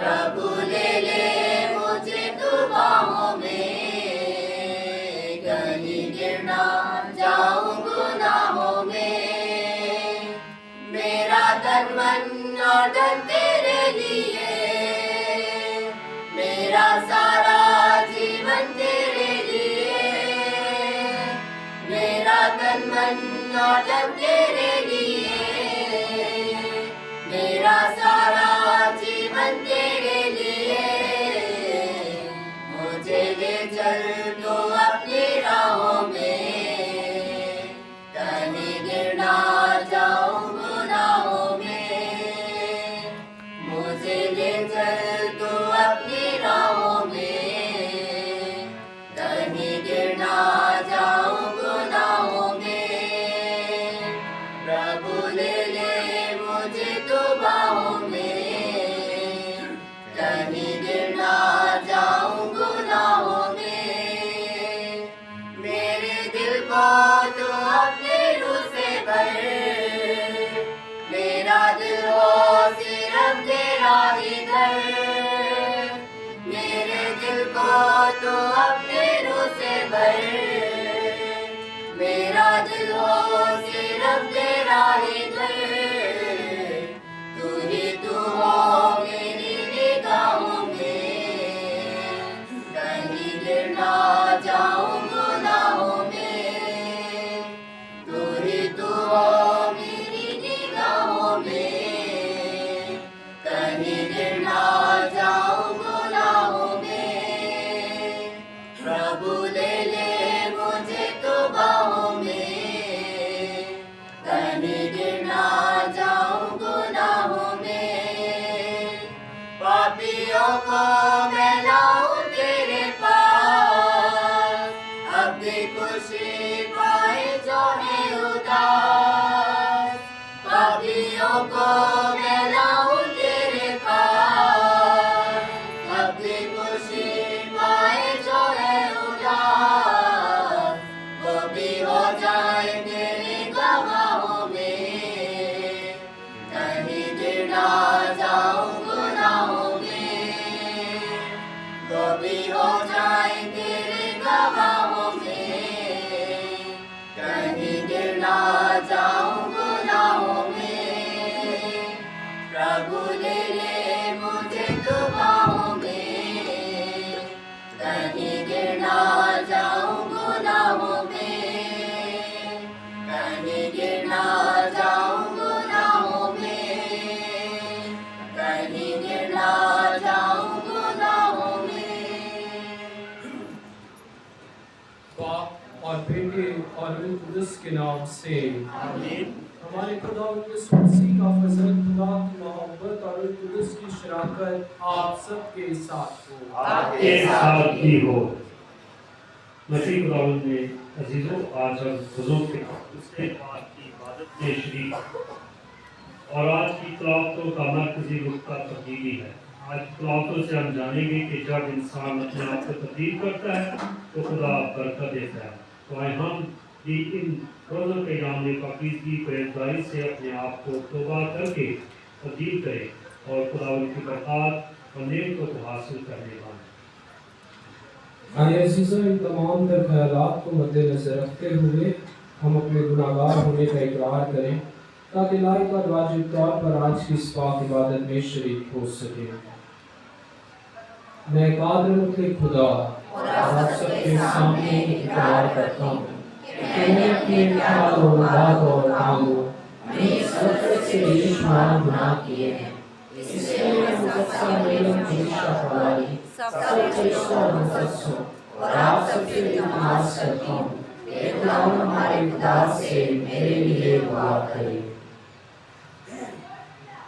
प्रभु ले ले मुझे तू बाहों में, कहीं गिर ना जाऊं गुनाहों में। मेरा तन मन और धन तेरे लिए, मेरा सारा जीवन तेरे लिए। मेरा तन मन और धन तेरे लिए, मेरा सारा जीवन तेरे लिए। मुझे ले चल तू अपनी राहों में, कहीं गिर ना जाऊं गुनाहों में। मुझे ले चल तू अपनी राहों में, कहीं गिर ना जाऊं गुनाहों में। प्रभु ले ले मुझे तू बाहों में, कहीं गिर ना जाऊं गुनाहों में। मेरे दिल को तू अपने रूह से भर, मेरा दिल हो सिर्फ तेरा ही घर। मेरे दिल को तू अपने रूह से भर, मेरा दिल हो सिर्फ तेरा ही घर। तू हो मेरी निगाहों में, कहीं गिर ना जाऊं गुनाहों में। तू हो मेरी निगाहों में, कहीं गिर ना जाऊं गुनाहों में। प्रभु ले ले मुझे तू बाहों में, कहीं गिर ना जाऊं गुनाहों में। पापियों को मैं लाऊं तेरे पास, अब भी खुशी पाए जो है उदास। पापियों को मैं लाऊं तेरे पास, अब भी खुशी पाए जो है उदास। वो भी हो जाए तेरी गवाहों में, कहीं गिर ना जाऊं गुनाहों में। वो भी हो जाए तेरे गवाहों में, कहीं गिर ना जाऊं गुनाहों में। प्रभु ले ले मुझे तू बाहों में, कहीं गिर ना जाऊं गुनाहों में। कहीं गिर ना जाऊं गुनाहों में, कहीं गिर ना जाऊं गुनाहों में। बाप और बेटे और रूह कुदस के नाम से आमीन। हमारे खुदा यीशु मसीह का फजल, खुदा की मोहब्बत और रूह कुदस की शराकत आप सबके साथ हो। आपके साथ भी हो। मसीह खुदावंद ने अजीजों आज हम हुजूर के उसके पाक की इबादत में शरीक, और आज की तलावतों का मरकजी नुक्ता तब्दीली है। आज तलावतों से हम जानेंगे कि जब इंसान अपने आप को तब्दील करता है तो खुदा बरकत देता है। तो आए हम भी इन रोज़ों के जामने पाकीज़गी परहेज़गारी से अपने आप को तौबा करके तब्दील करें और खुदावंद की बरकत और नेमतों को हासिल करने वाले। आइए अज़ीज़ों, इन तमाम तर ख़यालात को मद्देनज़र रखते हुए हम अपने गुनाहगार होने का इकरार करें, ताकि लाइक और वाजिब तौर पर आज की इस पाक इबादत में शरीक हो सके। मैं कादिर मुतलक खुदा और आप सबके सामने इकरार करता हूँ कि मैं अपने ख्याल और बात और कामों में सबसे बेशुमार गुनाह किए हैं। इसलिए मैं मुकद्दस मेलम हमेशा फवारी सब फरिश्तों और मुकद्दसों और आप सबसे इल्तिमास करता हूँ कि खुदावंद हमारे खुदा से मेरे लिए दुआ करें।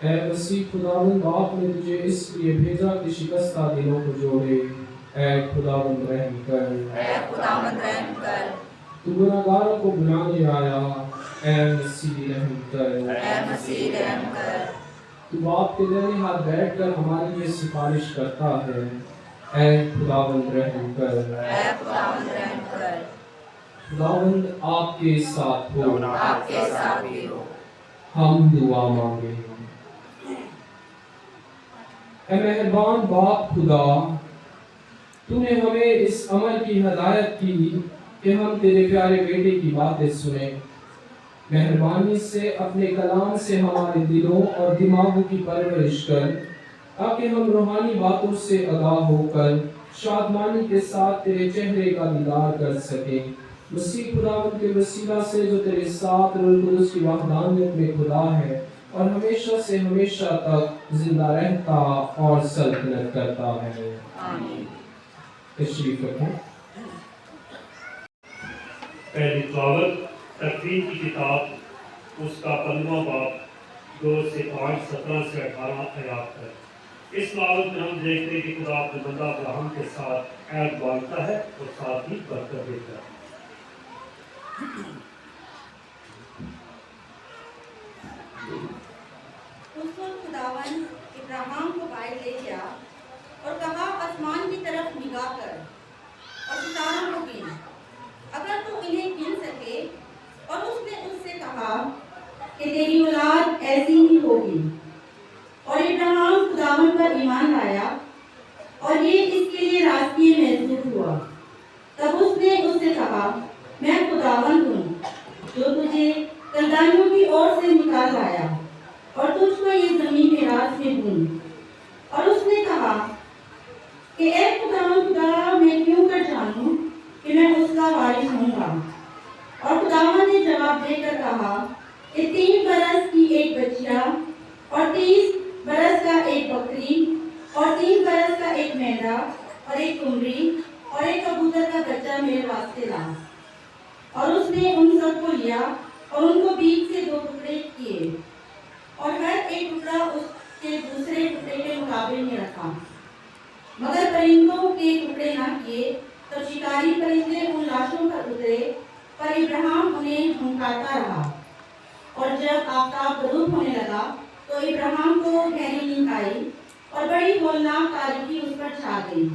ऐ मसीह खुदावंद, आपने तुझे इसलिए भेजा कि शिकस्ता दिलों को जोड़े। ऐ खुदावंद रहम कर, ऐ खुदावंद रहम कर। तू गुनाहगारों को बुलाने आया। ऐ मसीह रहम कर, ऐ मसीह रहम कर। तू बाप के दाहिने हाथ बैठकर हमारे लिए सिफारिश करता है। ऐ खुदावंद रहम कर, ऐ खुदावंद रहम कर। खुदावंद आपके साथ हो, आपके साथ भी हो। हम दुआ मांगे। ऐ मेहरबान बाप खुदा, तूने हमें इस अमल की हदायत की कि हम तेरे प्यारे बेटे की बातें सुने। मेहरबानी से अपने कलाम से हमारे दिलों और दिमागों की परवरिश कर, ताकि हम रूहानी बातों से आगाह होकर शादमानी के साथ तेरे चेहरे का दीदार कर सकें। मसीह खुदावंद के वसीला से जो तेरे साथ रूह कुदस की वहदानियत में खुदा है और हमेशा से हमेशा तक जिंदा रहता और सल्तनत करता है। आमीन। तशरीफ रखें। पहली तिलावत तकवीर की किताब उसका 15वां बाब 2 से 5, 17 से 18 आयात तक। इस तिलावत में हम देखते हैं कि खुदा अपने बंदा अब्राहम के साथ ऐद बांधता है और साथ ही बरकत देता है। उस वक्त खुदावन इब्राहिम को बाहर ले गया और कहा, आसमान की तरफ निगाह कर और सितारों को गिन, अगर तू इन्हें गिन सके। और उसने उससे कहा कि तेरी औलाद ऐसी ही होगी। और इब्राहिम खुदावन पर ईमान लाया और ये इसके लिए रास्ते महसूस हुआ। तब उसने उससे कहा, मैं खुदावन हूँ जो तुझे कल्दाइयों की ओर से निकाल लाया और तुझको ये जमीन में राज में ढूंढ। और उसने कहा कि ऐ खुदावन खुदा, मैं क्यों कर जानूं कि मैं उसका वारिस होऊंगा। और खुदावन ने जवाब देकर कहा कि 3 बरस की एक बच्चिया और 30 बरस का एक बकरी और 3 बरस का एक मेंढा और एक कुंबरी और एक कबूतर का बच्चा मेरे वास्ते ला। और उसने उन सबको लिया और उनको बीच से 2 टुकड़े किए और हर एक टुकड़ा उसके दूसरे टुकड़े के मुकाबले में रखा। मगर परिंदों के टुकड़े न किए। तो शिकारी परिंदे उन लाशों पर उतरे, पर इब्राहिम उन्हें भुंकाता रहा। और जब आफताब गरूब होने लगा तो इब्राहिम को गहरी नींद आई और बड़ी होलनाक तारीकी उस पर छा गई।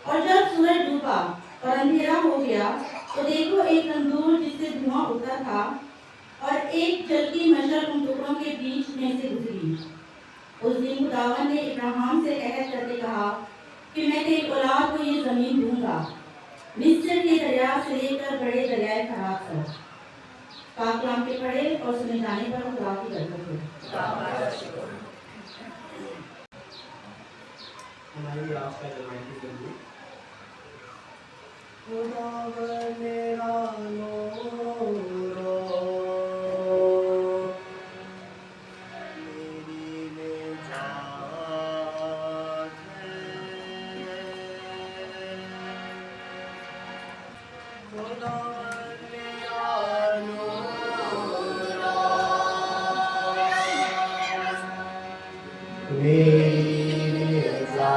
और जब सूरज डूबा और अंधेरा हो गया तो देखो, एक तंदूर जिससे धुआं उठता था और एक जलती मशल उन टुकड़ों के बीच में से गुजरी। उस दिन खुदावन ने इब्राहिम से कहत करके कहा कि मैं तेरी औलाद को ये जमीन दूंगा, मिस्र के दरिया से लेकर बड़े दरियाए खराब तक। पाक कलाम के पढ़े और सुने जाने पर खुदा की बरकत हो। हमारी आज का जमाती जरूर खुदावन मेरा नूरो, मेरी निजात है। खुदावन मेरा नूरो, मेरी निजात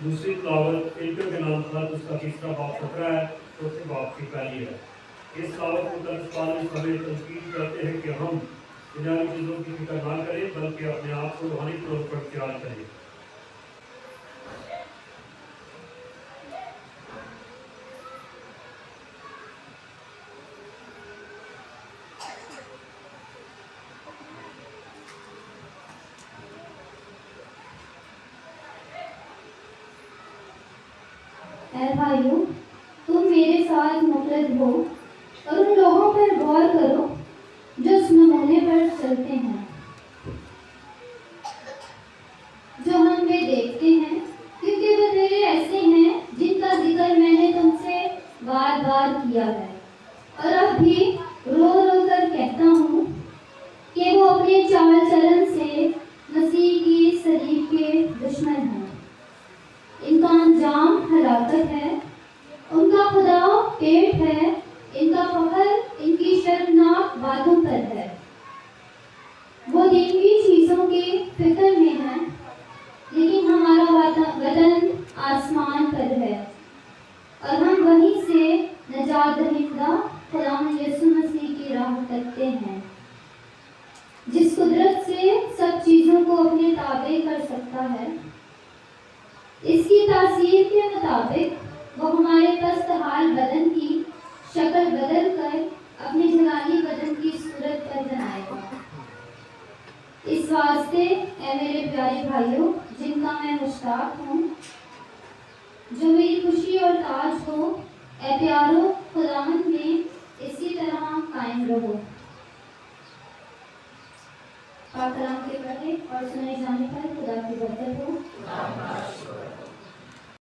दूसरी तिलावत इल्म के नाम पर उसका तीसरा बाप 17 है, चौथे बाप की पहली है। इस तिलावत को दर्शपाल हमें तनकीद करते हैं कि हम दुनियावी चीज़ों की फिक्र ना करें, बल्कि अपने आप को रूहानी तौर पर तैयार करें। ऐ भाइयों, तुम मेरे साथ मुखलिस हो और उन लोगों पर गौर करो जो उस नमूने पर चलते हैं जो हम वे देखते हैं, क्योंकि वे तेरे ऐसे हैं जिनका जिक्र मैंने तुमसे बार बार किया है और अब भी रो रो कर कहता हूँ कि वो अपने चाल चलन से मसीह की सलीब के दुश्मन हैं। इनका अंजाम हलाकत है, उनका खुदा पेट है, इनका फख्र इनकी शर्मनाक बातों पर है। वो दीनवी चीज़ों की फिक्र में है, लेकिन हमारा वतन आसमान पर है और हम वहीं से नजात दहिंदा खुदा यीशु मसीह की राह करते हैं, जिस कुदरत से सब चीज़ों को अपने ताबे कर सकता है। इसकी तासीर के मुताबिक वो हमारे पस्तहाल बदन की शक्ल बदल कर अपने जलाली बदन की सूरत पर बनाएगा। इस वास्ते ऐ मेरे प्यारे भाइयों, जिनका मैं मुश्ताक हूँ, जो मेरी खुशी और ताज हो, ऐ प्यारो खुदावंद में इसी तरह कायम रहो। पाक कलाम के पढ़े और सुने जाने पर खुदा की बरकत हो।